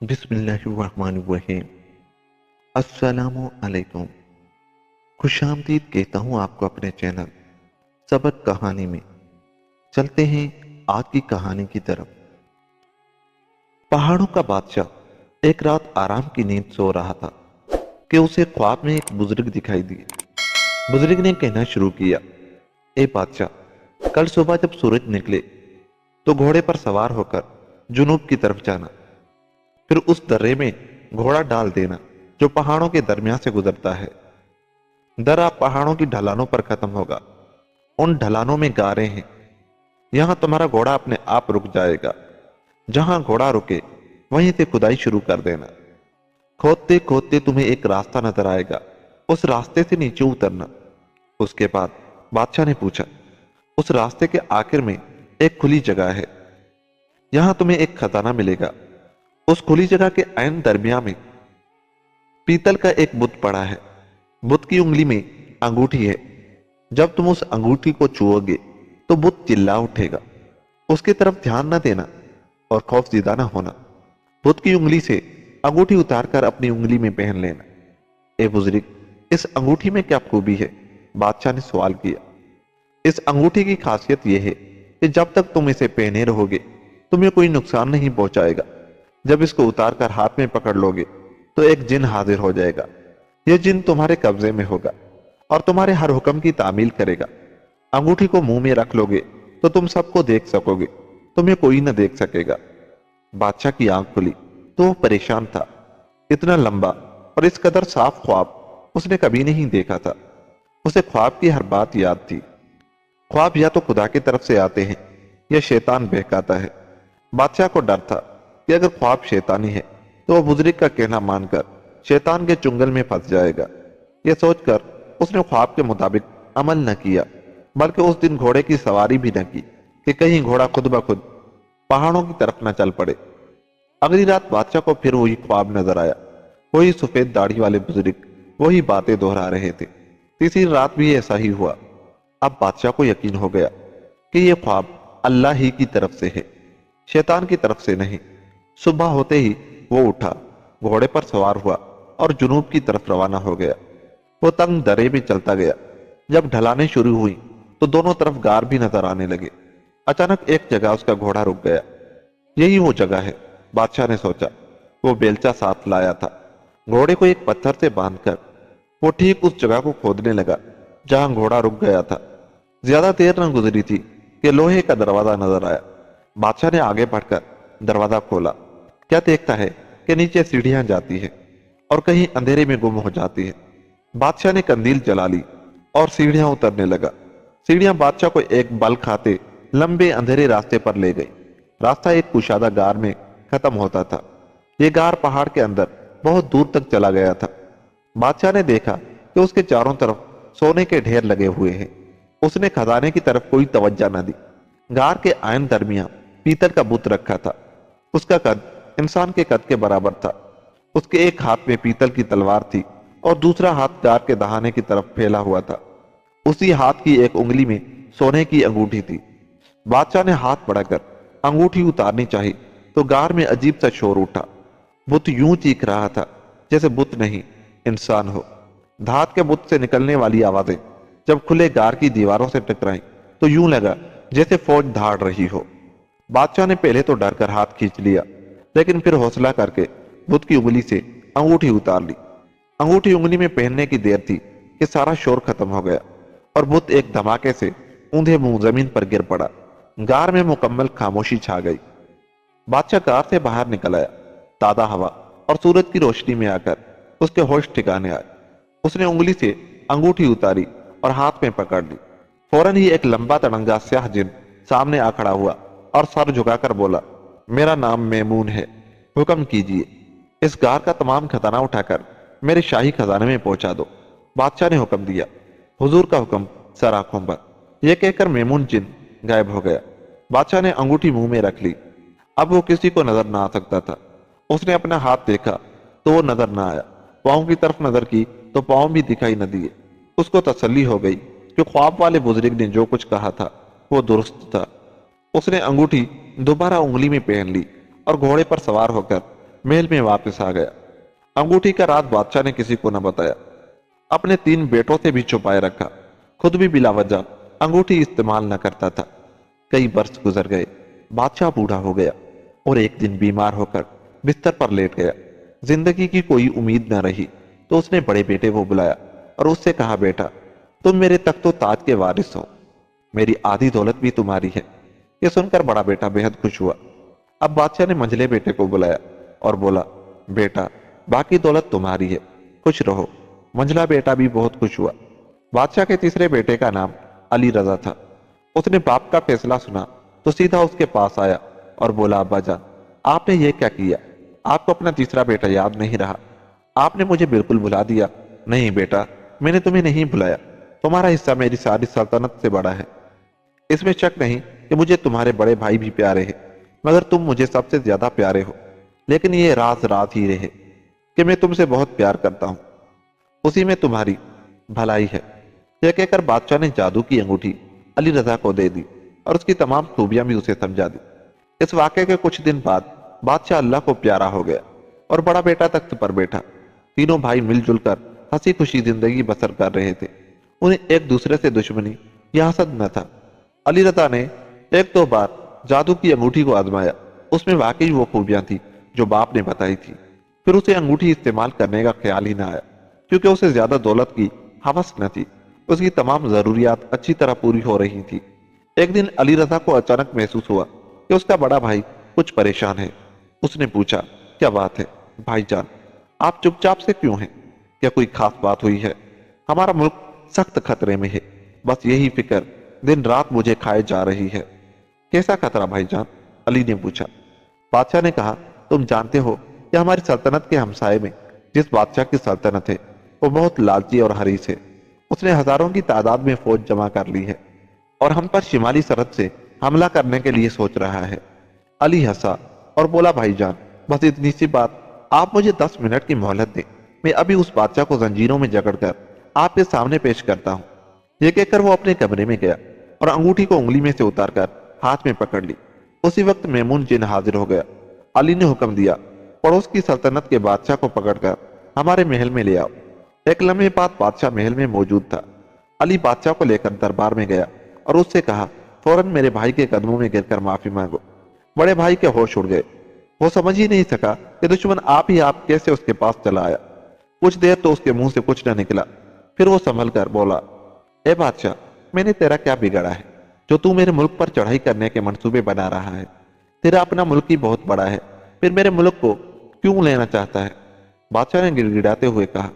بسم اللہ الرحمن الرحیم۔ السلام علیکم۔ خوش آمدید کہتا ہوں آپ کو اپنے چینل سبق کہانی میں۔ چلتے ہیں آج کی کہانی کی طرف۔ پہاڑوں کا بادشاہ ایک رات آرام کی نیند سو رہا تھا کہ اسے خواب میں ایک بزرگ دکھائی دیے۔ بزرگ نے کہنا شروع کیا، اے بادشاہ، کل صبح جب سورج نکلے تو گھوڑے پر سوار ہو کر جنوب کی طرف جانا، پھر اس درے میں گھوڑا ڈال دینا جو پہاڑوں کے درمیان سے گزرتا ہے۔ درہ پہاڑوں کی ڈھلانوں پر ختم ہوگا، ان ڈھلانوں میں گاریں ہیں، یہاں تمہارا گھوڑا اپنے آپ رک جائے گا۔ جہاں گھوڑا رکے وہیں سے کھدائی شروع کر دینا۔ کھودتے کھودتے تمہیں ایک راستہ نظر آئے گا، اس راستے سے نیچے اترنا۔ اس کے بعد بادشاہ نے پوچھا، اس راستے کے آخر میں ایک کھلی جگہ ہے، یہاں تمہیں ایک خزانہ ملے گا۔ اس کھلی جگہ کے عین درمیان میں پیتل کا ایک بت پڑا ہے، بت کی انگلی میں انگوٹھی ہے، جب تم اس انگوٹھی کو چھوؤ گے تو بت چلا اٹھے گا۔ اس کی طرف دھیان نہ دینا اور خوف زدہ نہ ہونا۔ بت کی انگلی سے انگوٹھی اتار کر اپنی انگلی میں پہن لینا۔ اے بزرگ، اس انگوٹھی میں کیا خوبی ہے؟ بادشاہ نے سوال کیا۔ اس انگوٹھی کی خاصیت یہ ہے کہ جب تک تم اسے پہنے رہو گے تمہیں کوئی نقصان نہیں پہنچائے گا۔ جب اس کو اتار کر ہاتھ میں پکڑ لو گے تو ایک جن حاضر ہو جائے گا۔ یہ جن تمہارے قبضے میں ہوگا اور تمہارے ہر حکم کی تعمیل کرے گا۔ انگوٹھی کو منہ میں رکھ لو گے تو تم سب کو دیکھ سکو گے، تمہیں کوئی نہ دیکھ سکے گا۔ بادشاہ کی آنکھ کھلی تو وہ پریشان تھا۔ اتنا لمبا اور اس قدر صاف خواب اس نے کبھی نہیں دیکھا تھا۔ اسے خواب کی ہر بات یاد تھی۔ خواب یا تو خدا کی طرف سے آتے ہیں یا شیطان بہکاتا ہے۔ بادشاہ کو ڈر تھا کہ اگر خواب شیطانی ہے تو وہ بزرگ کا کہنا مان کر شیطان کے چنگل میں پھنس جائے گا۔ یہ سوچ کر اس نے خواب کے مطابق عمل نہ کیا، بلکہ اس دن گھوڑے کی سواری بھی نہ کی کہ کہیں گھوڑا خود بخود پہاڑوں کی طرف نہ چل پڑے۔ اگلی رات بادشاہ کو پھر وہی خواب نظر آیا، وہی سفید داڑھی والے بزرگ وہی باتیں دہرا رہے تھے۔ تیسری رات بھی ایسا ہی ہوا۔ اب بادشاہ کو یقین ہو گیا کہ یہ خواب اللہ ہی کی طرف سے ہے، شیطان کی طرف سے نہیں۔ صبح ہوتے ہی وہ اٹھا، گھوڑے پر سوار ہوا اور جنوب کی طرف روانہ ہو گیا۔ وہ تنگ درے میں چلتا گیا۔ جب ڈھلانیں شروع ہوئی تو دونوں طرف غار بھی نظر آنے لگے۔ اچانک ایک جگہ اس کا گھوڑا رک گیا۔ یہی وہ جگہ ہے، بادشاہ نے سوچا۔ وہ بیلچہ ساتھ لایا تھا۔ گھوڑے کو ایک پتھر سے باندھ کر وہ ٹھیک اس جگہ کو کھودنے لگا جہاں گھوڑا رک گیا تھا۔ زیادہ دیر نہ گزری تھی کہ لوہے کا دروازہ نظر آیا۔ بادشاہ نے آگے بڑھ کر دروازہ کھولا۔ کیا دیکھتا ہے کہ نیچے سیڑھیاں جاتی ہے اور کہیں اندھیرے میں گم ہو جاتی ہے۔ بادشاہ نے کندیل جلا لی اور سیڑھیاں اترنے لگا۔ سیڑھیاں بادشاہ کو ایک بل کھاتے لمبے اندھیرے راستے پر لے گئی۔ راستہ ایک کشادہ غار میں ختم ہوتا تھا۔ یہ غار پہاڑ کے اندر بہت دور تک چلا گیا تھا۔ بادشاہ نے دیکھا کہ اس کے چاروں طرف سونے کے ڈھیر لگے ہوئے ہیں۔ اس نے خزانے کی طرف کوئی توجہ نہ دی۔ غار کے عین درمیان پیتل کا بت رکھا تھا۔ اس کا قد انسان کے قد کے برابر تھا۔ اس کے ایک ہاتھ میں پیتل کی تلوار تھی اور دوسرا ہاتھ غار کے دہانے کی طرف پھیلا ہوا تھا۔ اسی ہاتھ کی ایک انگلی میں سونے کی انگوٹھی تھی۔ بادشاہ نے ہاتھ بڑھا کر انگوٹھی اتارنی چاہی تو غار میں عجیب سا شور اٹھا۔ بت یوں چیخ رہا تھا جیسے بت نہیں، انسان ہو۔ دھات کے بت سے نکلنے والی آوازیں جب کھلے غار کی دیواروں سے ٹکرائیں تو یوں لگا جیسے فوج دھاڑ رہی ہو۔ بادشاہ نے پہلے تو ڈر کر ہاتھ کھینچ لیا، لیکن پھر حوصلہ کر کے بت کی انگلی سے انگوٹھی اتار لی۔ انگوٹھی انگلی میں پہننے کی دیر تھی کہ سارا شور ختم ہو گیا اور بت ایک دھماکے سے اوندھے منہ زمین پر گر پڑا۔ غار میں مکمل خاموشی چھا گئی۔ بادشاہ غار سے باہر نکل آیا۔ تازہ ہوا اور سورج کی روشنی میں آ کر اس کے ہوش ٹھکانے آئے۔ اس نے انگلی سے انگوٹھی اتاری اور ہاتھ میں پکڑ لی۔ فوراً ہی ایک لمبا تڑنگا سیاہ جن سامنے آ کھڑا ہوا اور سر جھکا کر بولا، میرا نام میمون ہے، حکم کیجیے۔ اس غار کا تمام خزانہ اٹھا کر میرے شاہی خزانے میں پہنچا دو۔ بادشاہ نے حکم دیا۔ حضور کا حکم سر آنکھوں پر۔ یہ کہہ کر میمون جن غائب ہو گیا۔ بادشاہ نے انگوٹھی منہ میں رکھ لی۔ اب وہ کسی کو نظر نہ آ سکتا تھا۔ اس نے اپنا ہاتھ دیکھا تو وہ نظر نہ آیا۔ پاؤں کی طرف نظر کی تو پاؤں بھی دکھائی نہ دیے۔ اس کو تسلی ہو گئی کہ خواب والے بزرگ نے جو کچھ کہا تھا وہ درست تھا۔ اس نے انگوٹھی دوبارہ انگلی میں پہن لی اور گھوڑے پر سوار ہو کر महल में वापस आ गया। अंगूठी का राज बादशाह ने किसी को न बताया, अपने 3 बेटों से भी छुपाए रखा। खुद भी बिला वजह अंगूठी इस्तेमाल न करता था। कई वर्ष गुजर गए, बादशाह बूढ़ा हो गया और एक दिन बीमार होकर बिस्तर पर लेट गया। जिंदगी की कोई उम्मीद न रही तो उसने बड़े बेटे को बुलाया और उससे कहा, बेटा तुम मेरे तख्तो ताज के वारिस हो, मेरी आधी दौलत भी तुम्हारी है। यह सुनकर बड़ा बेटा बेहद खुश हुआ। अब बादशाह ने मंझले बेटे को बुलाया और बोला, बेटा बाकी दौलत तुम्हारी है, खुश रहो। मंझला बेटा भी बहुत खुश हुआ। बादशाह के तीसरे बेटे का नाम अली रजा था। उसने बाप का फैसला सुना तो सीधा उसके पास आया और बोला, अब्बा जान आपने ये क्या किया? आपको अपना तीसरा बेटा याद नहीं रहा? आपने मुझे बिल्कुल भुला दिया। नहीं बेटा, मैंने तुम्हें नहीं भुलाया, तुम्हारा हिस्सा मेरी सारी सल्तनत से बड़ा है। इसमें शक नहीं कि मुझे तुम्हारे बड़े भाई भी प्यारे हैं, मगर तुम मुझे सबसे ज्यादा प्यारे हो। लेकिन ये राज राज ही रहे कि मैं तुमसे बहुत प्यार करता हूं, उसी में तुम्हारी भलाई है। यह कहकर बादशाह ने जादू की अंगूठी अली रजा को दे दी और उसकी तमाम खूबियां भी उसे समझा दी। इस वाक़े के कुछ दिन बाद बादशाह अल्लाह को प्यारा हो गया और बड़ा बेटा तख्त पर बैठा। तीनों भाई मिलजुल कर हंसी खुशी जिंदगी बसर कर रहे थे। उन्हें एक दूसरे से दुश्मनी या हसद न था। अली रजा ने 1-2 बार जादू की अंगूठी को आजमाया। उसमें वाकई वो खूबियां थी जो बाप ने बताई थी। फिर उसे अंगूठी इस्तेमाल करने का ख्याल ही न आया, क्योंकि उसे ज्यादा दौलत की हवस न थी। उसकी तमाम जरूरियात अच्छी तरह पूरी हो रही थी। एक दिन अली रजा को अचानक महसूस हुआ कि उसका बड़ा भाई कुछ परेशान है। उसने पूछा, क्या बात है भाईजान, आप चुपचाप से क्यों हैं? क्या कोई खास बात हुई है? हमारा मुल्क सख्त खतरे में है, बस यही फिक्र दिन रात मुझे खाए जा रही है। कैसा खतरा भाईजान? अली ने पूछा। बादशाह ने कहा, तुम जानते हो कि हमारी सल्तनत के हमसाए में जिस बादशाह की सल्तनत है वो बहुत लालची और हरीस है। उसने हजारों की तादाद में फौज जमा कर ली है और हम पर शिमाली सरहद से हमला करने के लिए सोच रहा है। अली हंसा और बोला, भाईजान बस इतनी सी बात, आप मुझे 10 मिनट की मोहलत दें, मैं अभी उस बादशाह को जंजीरों में जकड़कर आपके सामने पेश करता हूँ। ये कहकर वो अपने कमरे में गया और अंगूठी को उंगली में से उतारकर हाथ में पकड़ ली। उसी वक्त मैमून जिन हाजिर हो गया। अली ने हुक्म दिया, पड़ोस की सल्तनत के बादशाह को पकड़कर हमारे महल में ले आओ। एक लम्हे बाद बादशाह महल में मौजूद था। अली बादशाह को लेकर दरबार में गया और उससे कहा, फौरन मेरे भाई के कदमों में गिरकर माफी मांगो। बड़े भाई के होश उड़ गए। वो समझ ही नहीं सका कि दुश्मन आप ही आप कैसे उसके पास चला आया। कुछ देर तो उसके मुंह से कुछ न निकला। फिर वो संभल कर बोला, ए बादशाह, मैंने तेरा क्या बिगाड़ा है जो तू मेरे मुल्क पर चढ़ाई करने के मंसूबे बना रहा है? तेरा अपना मुल्क ही बहुत बड़ा है, फिर मेरे मुल्क को क्यों लेना चाहता है? बादशाह ने गिड़गिड़ाते हुए कहा,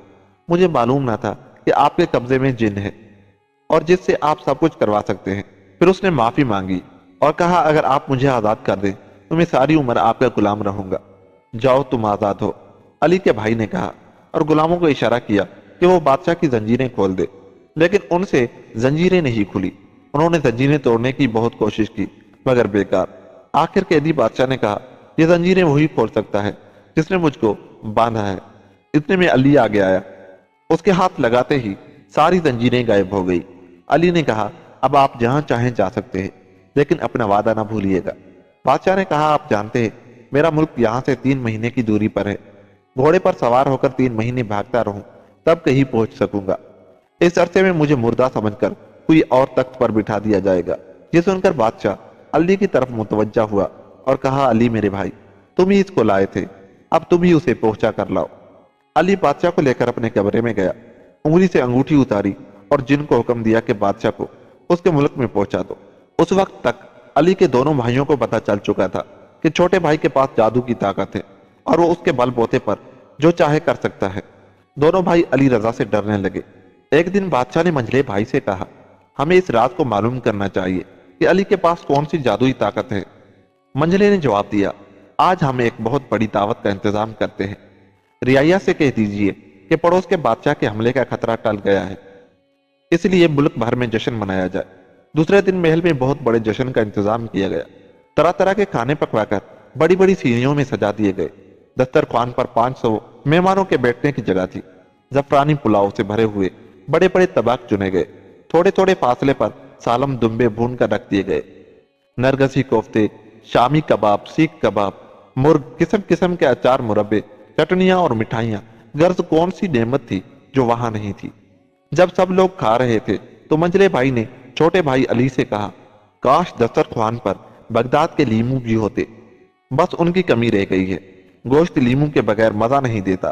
मुझे मालूम ना था कि आपके कब्जे में जिन है और जिससे आप सब कुछ करवा सकते हैं। फिर उसने माफी मांगी और कहा, अगर आप मुझे आजाद कर दें तो मैं सारी उम्र आपका गुलाम रहूंगा। जाओ, तुम आजाद हो। अली के भाई ने कहा और गुलामों को इशारा किया कि वो बादशाह की जंजीरें खोल दे, लेकिन उनसे जंजीरें नहीं खुली। उन्होंने जंजीरें तोड़ने की बहुत कोशिश की, मगर बेकार। आखिर कैदी बादशाह ने कहा, ये जंजीरें वही खोल सकता है जिसने मुझको बांधा है। इतने में अली आगे आया। उसके हाथ लगाते ही सारी जंजीरें गायब हो गई। अली ने कहा, अब आप जहां चाहें जा सकते हैं, लेकिन अपना वादा ना भूलिएगा। बादशाह ने कहा, आप जानते हैं मेरा मुल्क यहाँ से 3 महीने की दूरी पर है। घोड़े पर सवार होकर 3 महीने भागता रहूं तब कहीं पहुंच सकूंगा। इस अरसे में मुझे मुर्दा समझकर कोई और तख्त पर बिठा दिया जाएगा। ये सुनकर बादशाह अली की तरफ मुतवज्जा हुआ और कहा, अली मेरे भाई, तुम ही इसको लाए थे, अब तुम ही उसे पहुंचा कर लाओ। अली बादशाह को लेकर अपने कमरे में गया, उंगली से अंगूठी उतारी और जिन को हुक्म दिया कि बादशाह को उसके मुल्क में पहुंचा दो। उस वक्त तक अली के दोनों भाइयों को पता चल चुका था कि छोटे भाई के पास जादू की ताकत है और वो उसके बलबूते पर जो चाहे कर सकता है। दोनों भाई अली रजा से डरने लगे। एक दिन बादशाह ने मंझले भाई से कहा, हमें इस राज को मालूम करना चाहिए कि अली के पास कौन सी जादुई ताकत है। मंझले ने जवाब दिया, आज हम एक बहुत बड़ी दावत का इंतजाम करते हैं। रियाया से कह दीजिए कि पड़ोस के बादशाह के हमले का खतरा टल गया है, इसलिए मुल्क भर में जश्न मनाया जाए। दूसरे दिन महल में बहुत बड़े जश्न का इंतजाम किया गया। तरह तरह के खाने पकवाकर बड़ी बड़ी सीढ़ियों में सजा दिए गए। दस्तरखान पर 500 मेहमानों के बैठने की जगह थी। जफरानी पुलाव से भरे हुए बड़े बड़े तबाक चुने गए। थोड़े थोड़े फासले पर सालम दुम्बे भून कर रख दिए गए। नरगसी कोफ्ते, शामी कबाब, सीख कबाब, मुर्ग, किस्म किस्म के अचार, मुरब्बे, चटनियां और मिठाइयां, गर्ज कौन सी नेमत थी जो वहां नहीं थी। जब सब लोग खा रहे थे तो मंजले भाई ने छोटे भाई अली से कहा, काश दस्तरख्वान पर बगदाद के लीमू भी होते, बस उनकी कमी रह गई है। गोश्त लीमू के बगैर मजा नहीं देता,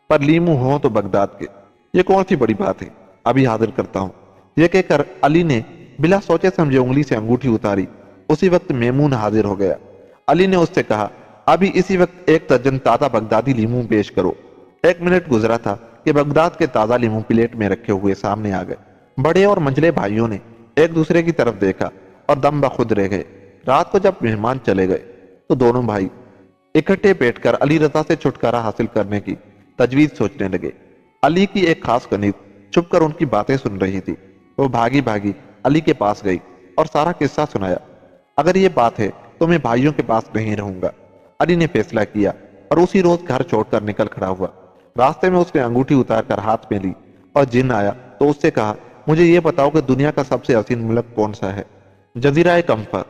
पर लीमू हो तो बगदाद के। ये कौन सी बड़ी बात है, अभी हाजिर करता हूँ। ये कहकर अली ने बिला सोचे समझे उंगली से अंगूठी उतारी। उसी वक्त मेमून हाजिर हो गया। अली ने उससे कहा, अभी इसी वक्त एक दर्जन ताजा बगदादी लीमू पेश करो। 1 मिनट गुजरा था कि बगदाद के ताजा लीमू प्लेट में रखे हुए सामने आ गए। बड़े और मंझले भाइयों ने एक दूसरे की तरफ देखा और दम बखुद रह गए। रात को जब मेहमान चले गए तो दोनों भाई इकट्ठे बैठकर अली रजा से छुटकारा हासिल करने की तजवीज सोचने लगे। अली की एक खास कनीज छुपकर उनकी बातें सुन रही थी। वो भागी भागी अली के पास गई और सारा किस्सा सुनाया। अगर ये बात है तो मैं भाइयों के पास नहीं रहूंगा, अली ने फैसला किया और उसी रोज घर छोड़कर निकल खड़ा हुआ। रास्ते में उसने अंगूठी उतार कर हाथ में ली और जिन आया तो उससे कहा, मुझे ये बताओ कि दुनिया का सबसे हसीन मुल्क कौन सा है। जजीरा कंफर,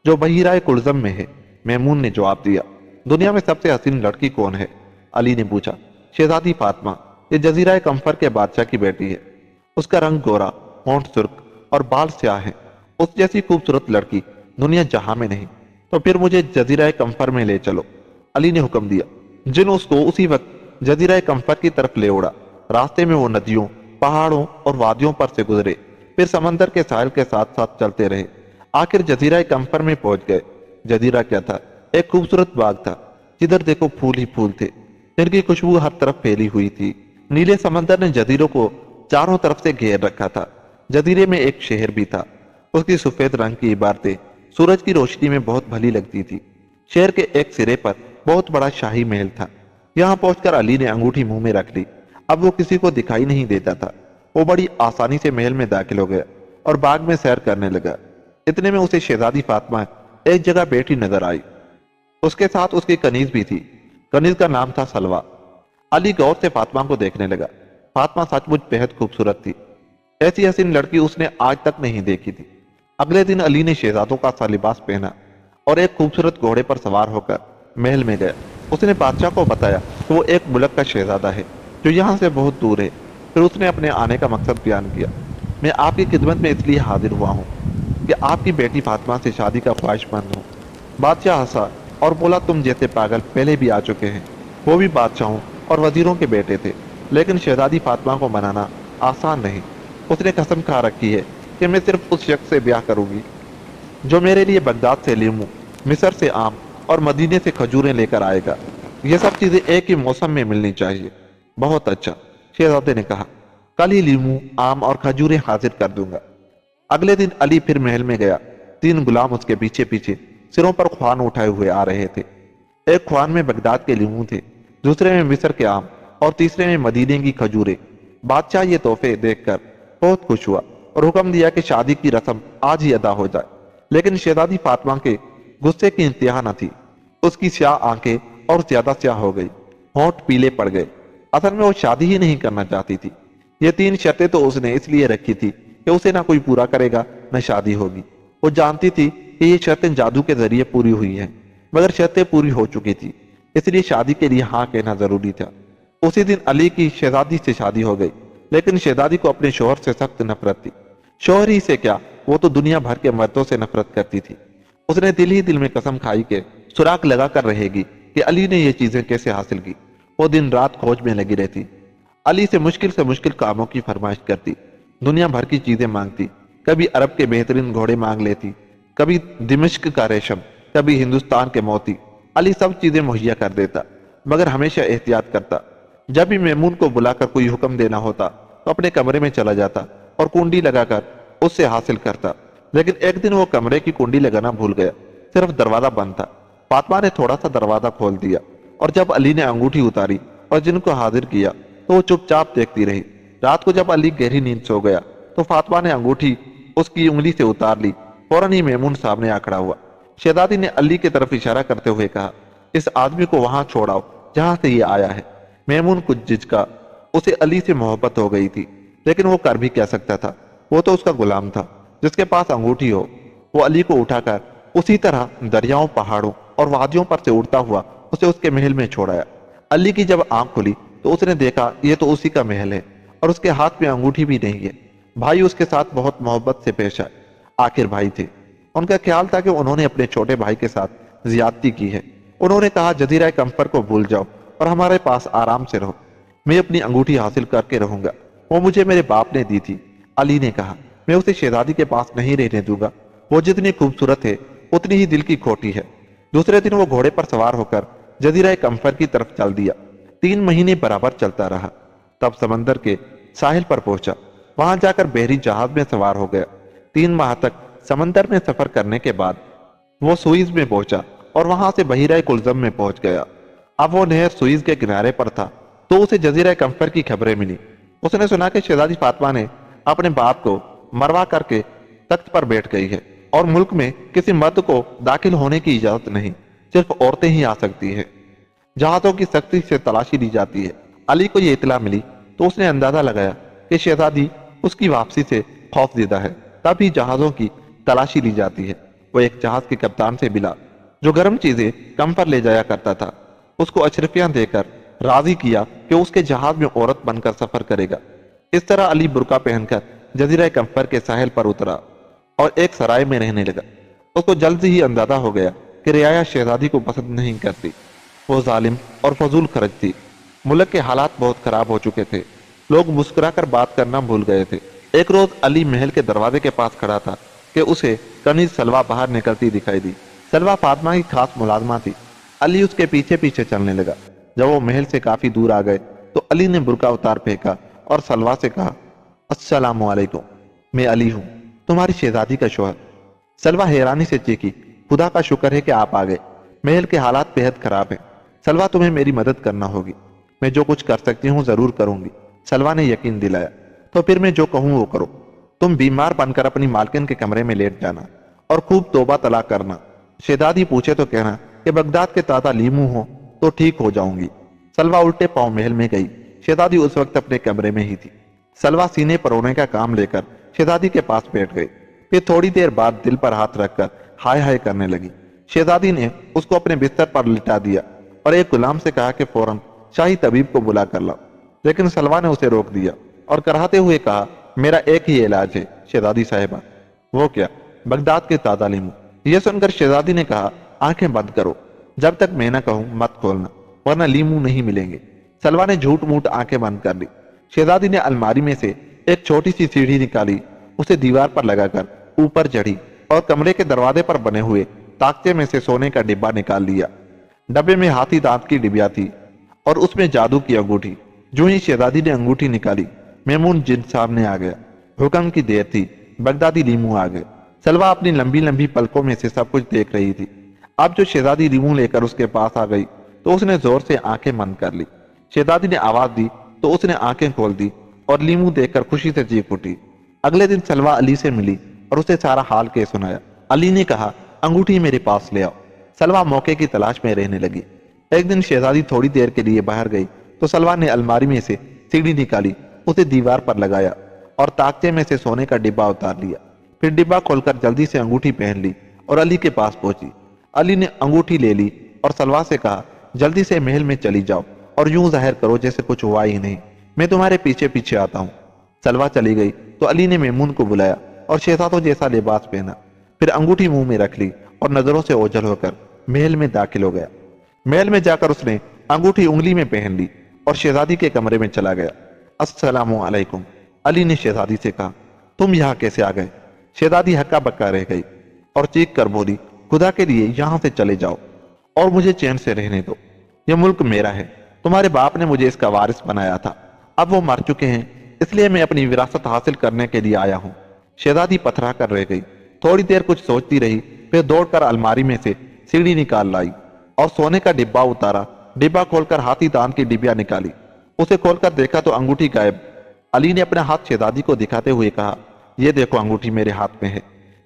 जो बहीरा कुलजम में है, मेमून ने जवाब दिया। दुनिया में सबसे हसीन लड़की कौन है, अली ने पूछा। शहजादी फातिमा, ये जजीरा कंफर के बादशाह की बेटी है। उसका रंग गोरा, होंठ सुर्ख और बाल स्याह है। उस जैसी खूबसूरत लड़की दुनिया जहां में नहीं। तो फिर मुझे जजीरा कंफर में ले चलो, अली ने हुक्म दिया। जिन उसको उसी वक्त जजीरा कंफर की तरफ ले उड़ा। रास्ते में वो नदियों, पहाड़ों और वादियों पर से गुजरे, फिर समंदर के साहिल के साथ साथ चलते रहे। आखिर जजीरा कंफर में पहुंच गए। जजीरा क्या था, एक खूबसूरत बाग था, जिधर देखो फूल ही फूल थे, जिनकी खुशबू हर तरफ फैली हुई थी। नीले समंदर ने जजीरों को चारों तरफ से घेर रखा था। जजीरे में एक शहर भी था। उसकी सफेद रंग की इमारतें सूरज की रोशनी में बहुत भली लगती थी। शहर के एक सिरे पर बहुत बड़ा शाही महल था। यहाँ पहुंचकर अली ने अंगूठी मुंह में रख ली। अब वो किसी को दिखाई नहीं देता था। वो बड़ी आसानी से महल में दाखिल हो गया और बाग में सैर करने लगा। इतने में उसे शहजादी फातिमा एक जगह बैठी नजर आई। उसके साथ उसकी कनीज भी थी। कनीज का नाम था सलवा। अली गौर से फातिमा को देखने लगा। फातिमा सचमुच बेहद खूबसूरत थी। ऐसी हसीन लड़की उसने आज तक नहीं देखी थी। अगले दिन अली ने शहजादों का सा लिबास पहना और एक खूबसूरत घोड़े पर सवार होकर महल में गया। उसने बादशाह को बताया कि वो एक मुल्क का शहजादा है जो यहाँ से बहुत दूर है। फिर उसने अपने आने का मकसद बयान किया। मैं आपकी खिदमत में इसलिए हाजिर हुआ हूँ कि आपकी बेटी फातिमा से शादी का ख्वाहिशमंद हूँ। बादशाह हंसा और बोला, तुम जैसे पागल पहले भी आ चुके हैं। वो भी बादशाहों और वजीरों के बेटे थे, लेकिन शहजादी फातिमा को मनाना आसान नहीं। उसने कसम खा रखी है कि मैं सिर्फ उस शख्स से ब्याह करूंगी जो मेरे लिए बगदाद से लीमू, मिस्र से आम और मदीने से खजूरें लेकर आएगा। ये सब चीजें एक ही मौसम में मिलनी चाहिए। बहुत अच्छा, शहजादे ने कहा, कल ही लीमू, आम और खजूरें हाजिर कर दूंगा। अगले दिन अली फिर महल में गया। 3 गुलाम उसके पीछे पीछे सिरों पर ख्वान उठाए हुए आ रहे थे। एक ख्वान में बगदाद के लीमू थे, दूसरे में मिस्र के आम और तीसरे में मदीने की खजूरें। बादशाह ये तोहफे देखकर बहुत खुश हुआ और हुक्म दिया कि शादी की रस्म आज ही अदा हो जाए। लेकिन शहजादी फातिमा के गुस्से की इंतहा न थी। उसकी स्याह आंखें और ज्यादा स्याह हो गई, होंठ पीले पड़ गए। असल में वो शादी ही नहीं करना चाहती थी। ये 3 शर्तें तो उसने इसलिए रखी थी कि उसे ना कोई पूरा करेगा न शादी होगी। वो जानती थी कि ये शर्तें जादू के जरिए पूरी हुई हैं, मगर शर्तें पूरी हो चुकी थी, इसलिए शादी के लिए हाँ कहना जरूरी था। उसी दिन अली की शहजादी से शादी हो गई, लेकिन शहजादी को अपने शोहर से सख्त नफरत थी। शोहर ही से क्या, वो तो दुनिया भर के मर्दों से नफरत करती थी। उसने दिल ही दिल में कसम खाई के सुराग लगा कर रहेगी कि अली ने ये चीजें कैसे हासिल की। वो दिन रात खोज में लगी रहती। अली से मुश्किल कामों की फरमाइश करती, दुनिया भर की चीजें मांगती। कभी अरब के बेहतरीन घोड़े मांग लेती, कभी दिमिश्क का रेशम, कभी हिंदुस्तान के मोती। अली सब चीजें मुहैया कर देता, मगर हमेशा एहतियात करता। जब भी मेमून को बुलाकर कोई हुक्म देना होता तो अपने कमरे में चला जाता और कुंडी लगाकर उससे हासिल करता। लेकिन एक दिन वो कमरे की कुंडी लगाना भूल गया, सिर्फ दरवाजा बंद था। फातिमा ने थोड़ा सा दरवाजा खोल दिया और जब अली ने अंगूठी उतारी और जिनको हाजिर किया तो वो चुपचाप देखती रही। रात को जब अली गहरी नींद सो गया तो फातिमा ने अंगूठी उसकी उंगली से उतार ली। फौरन ही मेमून सामने आ खड़ा हुआ। शहजादी ने अली की तरफ इशारा करते हुए कहा, इस आदमी को वहां छोड़ाओ जहां से ये आया है। मेमून कुछ झिझका। उसे अली से मोहब्बत हो गई थी, लेकिन वो कर भी क्या सकता था। वो तो उसका गुलाम था जिसके पास अंगूठी हो। वो अली को उठाकर उसी तरह दरियाओं, पहाड़ों اور وادیوں پر سے اڑتا ہوا اسے اس کے محل میں چھوڑایا۔ علی کی جب آنکھ کھلی تو اس نے دیکھا یہ تو اسی کا محل ہے اور اس کے ہاتھ میں انگوٹھی بھی نہیں ہے۔ بھائی اس کے ساتھ بہت محبت سے پیش آئے، آخر بھائی تھے۔ ان کا خیال تھا کہ انہوں نے اپنے چھوٹے بھائی کے ساتھ زیادتی کی ہے۔ انہوں نے کہا جزیرہ کمفر کو بھول جاؤ اور ہمارے پاس آرام سے رہو، میں اپنی انگوٹھی حاصل کر کے رہوں گا، وہ مجھے میرے باپ نے دی تھی۔ علی نے کہا میں اسے شہزادی کے پاس نہیں رہنے دوں گا، وہ جتنی خوبصورت ہے اتنی ہی دل کی کھوٹی ہے۔ دوسرے دن وہ گھوڑے پر سوار ہو کر جزیرہ کمفر کی طرف چل دیا۔ 3 مہینے برابر چلتا رہا، تب سمندر کے ساحل پر پہنچا۔ وہاں جا کر بحری جہاز میں سوار ہو گیا۔ 3 ماہ تک سمندر میں سفر کرنے کے بعد وہ سوئز میں پہنچا اور وہاں سے بحیرہ کلزم میں پہنچ گیا۔ اب وہ نہر سوئز کے کنارے پر تھا تو اسے جزیرہ کمفر کی خبریں ملی۔ اس نے سنا کہ شہزادی فاطمہ نے اپنے باپ کو مروا کر کے تخت پر بیٹھ گئی ہے اور ملک میں کسی مرد کو داخل ہونے کی اجازت نہیں، صرف عورتیں ہی آ سکتی ہیں۔ جہازوں کی سختی سے تلاشی لی جاتی ہے۔ علی کو یہ اطلاع ملی تو اس نے اندازہ لگایا کہ شہزادی اس کی واپسی سے خوف زدہ ہے، تب ہی جہازوں کی تلاشی لی جاتی ہے۔ وہ ایک جہاز کے کپتان سے ملا جو گرم چیزیں کمفر لے جایا کرتا تھا۔ اس کو اشرفیاں دے کر راضی کیا کہ اس کے جہاز میں عورت بن کر سفر کرے گا۔ اس طرح علی برقع پہن کر جزیرہ کمفر کے ساحل پر اترا اور ایک سرائے میں رہنے لگا۔ اس کو جلد ہی اندازہ ہو گیا کہ رعایا شہزادی کو پسند نہیں کرتی، وہ ظالم اور فضول خرچ تھی۔ ملک کے حالات بہت خراب ہو چکے تھے، لوگ مسکرا کر بات کرنا بھول گئے تھے۔ ایک روز علی محل کے دروازے کے پاس کھڑا تھا کہ اسے کنیز سلوہ باہر نکلتی دکھائی دی۔ سلوہ فاطمہ کی خاص ملازمہ تھی۔ علی اس کے پیچھے پیچھے چلنے لگا۔ جب وہ محل سے کافی دور آ گئے تو علی نے برقع اتار پھینکا اور سلوہ سے کہا السلام علیکم، میں علی ہوں، تمہاری شہزادی کا شوہر۔ سلوہ حیرانی سے چیخی خدا کا شکر ہے کہ آپ آ گئے، محل کے حالات بہت خراب ہیں، سلوہ تمہیں میری مدد کرنا ہوگی، میں جو کچھ کر سکتی ہوں ضرور کروں گی۔ سلوہ نے یقین دلایا تو پھر میں جو کہوں وہ کرو، تم بیمار بن کر اپنی مالکن کے کمرے میں لیٹ جانا اور خوب توبہ طلاق کرنا، شہزادی پوچھے تو کہنا کہ بغداد کے تازہ لیمو ہو تو ٹھیک ہو جاؤں گی۔ سلوہ الٹے پاؤں محل میں گئی۔ شہزادی اس وقت اپنے کمرے میں ہی تھی۔ سلوہ سینے پر رونے کا کام لے کر شہزادی کے پاس بیٹھ گئی، پھر تھوڑی دیر بعد دل پر ہاتھ رکھ کر ہائے ہائے کرنے لگی۔ شہزادی نے اس کو اپنے بستر پر لٹا دیا اور ایک غلام سے کہا کہ فوراً شاہی طبیب کو بلا کر لاؤ، لیکن سلوہ نے اسے روک دیا اور کراہتے ہوئے کہا میرا ایک ہی علاج ہے شہزادی صاحبہ۔ وہ کیا؟ بغداد کے تازہ لیمو۔ یہ سن کر شہزادی نے کہا آنکھیں بند کرو، جب تک میں نہ کہوں مت کھولنا ورنہ لیمو نہیں ملیں گے۔ سلوہ نے جھوٹ موٹ آنکھیں بند کر لی۔ شہزادی نے الماری میں سے ایک چھوٹی سی سیڑھی نکالی، اسے دیوار پر لگا کر اوپر چڑھی اور کمرے کے دروازے پر بنے ہوئے طاقچے میں سے سونے کا ڈبہ نکال لیا۔ ڈبے میں ہاتھی دانت کی ڈبیا تھی اور اس میں جادو کی انگوٹھی۔ جو ہی شہزادی نے انگوٹھی نکالی، میمون جن سامنے آ گیا۔ حکم کی دیر تھی، بغدادی لیمو آ گئے۔ سلوہ اپنی لمبی لمبی پلکوں میں سے سب کچھ دیکھ رہی تھی۔ اب جو شہزادی لیمو لے کر اس کے پاس آ گئی تو اس نے زور سے آنکھیں بند کر لی۔ شہزادی نے آواز دی تو اس نے آنکھیں کھول دی اور لیمو دیکھ کر خوشی سے چیخ اٹھی۔ اگلے دن سلوہ علی سے ملی اور اسے سارا حال کہہ سنایا۔ علی نے کہا انگوٹھی میرے پاس لے آؤ۔ سلوہ موقع کی تلاش میں رہنے لگی۔ ایک دن شہزادی تھوڑی دیر کے لیے باہر گئی تو سلوہ نے الماری میں سے سیڑھی نکالی، اسے دیوار پر لگایا اور طاقچے میں سے سونے کا ڈبہ اتار لیا۔ پھر ڈبہ کھول کر جلدی سے انگوٹھی پہن لی اور علی کے پاس پہنچی۔ علی نے انگوٹھی لے لی اور سلوہ سے کہا جلدی سے محل میں چلی جاؤ اور یوں ظاہر کرو جیسے کچھ ہوا ہی نہیں، میں تمہارے پیچھے پیچھے آتا ہوں۔ سلوہ چلی گئی تو علی نے میمون کو بلایا اور شہزادوں جیسا لباس پہنا، پھر انگوٹھی منہ میں رکھ لی اور نظروں سے اوجھل ہو کر محل میں داخل ہو گیا۔ محل میں جا کر اس نے انگوٹھی انگلی میں پہن لی اور شہزادی کے کمرے میں چلا گیا۔ السلام علیکم، علی نے شہزادی سے کہا، تم یہاں کیسے آ گئے؟ شہزادی ہکا بکا رہ گئی اور چیخ کر بولی خدا کے لیے یہاں سے چلے جاؤ اور مجھے چین سے رہنے دو، یہ ملک میرا ہے، تمہارے باپ نے مجھے اس کا وارث بنایا تھا، اب وہ مر چکے ہیں، اس لیے میں اپنی وراثت حاصل کرنے کے لیے آیا ہوں۔ شہزادی پتھرا کر رہ گئی، تھوڑی دیر کچھ سوچتی رہی، پھر دوڑ کر الماری میں سے سیڑھی نکال لائی اور سونے کا ڈبہ اتارا۔ ڈبہ کھول کر ہاتھی دانت کی ڈبیا نکالی، اسے کھول کر دیکھا تو انگوٹھی غائب۔ علی نے اپنا ہاتھ شہزادی کو دکھاتے ہوئے کہا یہ دیکھو انگوٹھی میرے ہاتھ میں ہے۔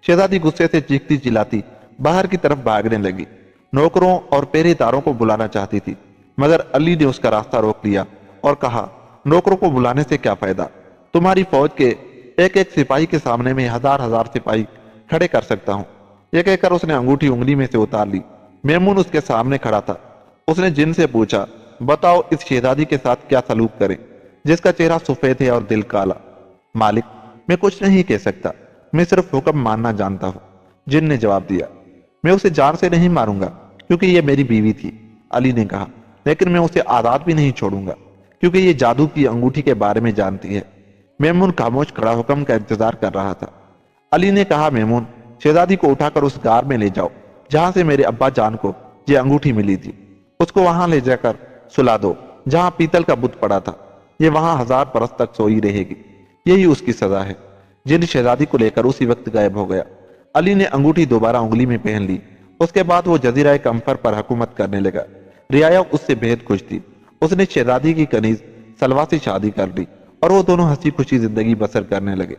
شہزادی غصے سے چیختی چلاتی باہر کی طرف بھاگنے لگی، نوکروں اور پہرے داروں کو بلانا چاہتی تھی، مگر علی نے اس کا راستہ روک لیا اور کہا نوکروں کو بلانے سے کیا فائدہ، تمہاری فوج کے ایک ایک سپاہی کے سامنے میں ہزار ہزار سپاہی کھڑے کر سکتا ہوں۔ یہ کہہ کر اس نے انگوٹھی انگلی میں سے اتار لی मेमून उसके सामने खड़ा था। उसने जिन से पूछा, बताओ इस शहजादी के साथ क्या सलूक करें जिसका चेहरा सफेद है और दिल काला। मालिक, मैं कुछ नहीं कह सकता, मैं सिर्फ हुक्म मानना जानता हूँ। जिन ने जवाब दिया, मैं उसे जान से नहीं मारूंगा क्योंकि ये मेरी बीवी थी। अली ने कहा, लेकिन मैं उसे आजाद भी नहीं छोड़ूंगा क्योंकि ये जादू की अंगूठी के बारे में जानती है। मेमून खामोश खड़ा हुक्म का इंतजार कर रहा था। अली ने कहा, मेमून, शहजादी को उठाकर उस गार में ले जाओ जहां से मेरे अब्बा जान को ये अंगूठी मिली थी। उसको वहां ले जाकर सुला दो जहां पीतल का बुत पड़ा था। ये वहां 1000 बरस तक सोई रहेगी। यही उसकी सजा है। जिन शहजादी को लेकर उसी वक्त गायब हो गया। अली ने अंगूठी दोबारा उंगली में पहन ली। उसके बाद वो जजीरा कंफर पर हुकूमत करने लगा। रियाया उससे बेहद खुश थी। उसने शहजादी की कनीज सलवा से शादी कर ली और वो दोनों हंसी खुशी जिंदगी बसर करने लगे।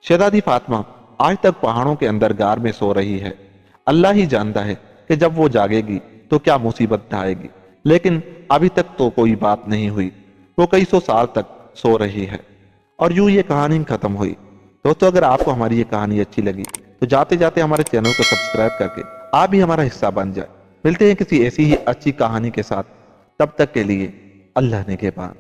शहजादी फातिमा आज तक पहाड़ों के अंदर गार में सो रही है। अल्लाह ही जानता है कि जब वो जागेगी तो क्या मुसीबत ढाएगी, लेकिन अभी तक तो कोई बात नहीं हुई। वो कई सौ साल तक सो रही है। और यूं ये कहानी खत्म हुई। दोस्तों, अगर आपको हमारी ये कहानी अच्छी लगी तो जाते जाते हमारे चैनल को सब्सक्राइब करके आप भी हमारा हिस्सा बन जाए। मिलते हैं किसी ऐसी ही अच्छी कहानी के साथ। तब तक के लिए अल्लाह ने के पास।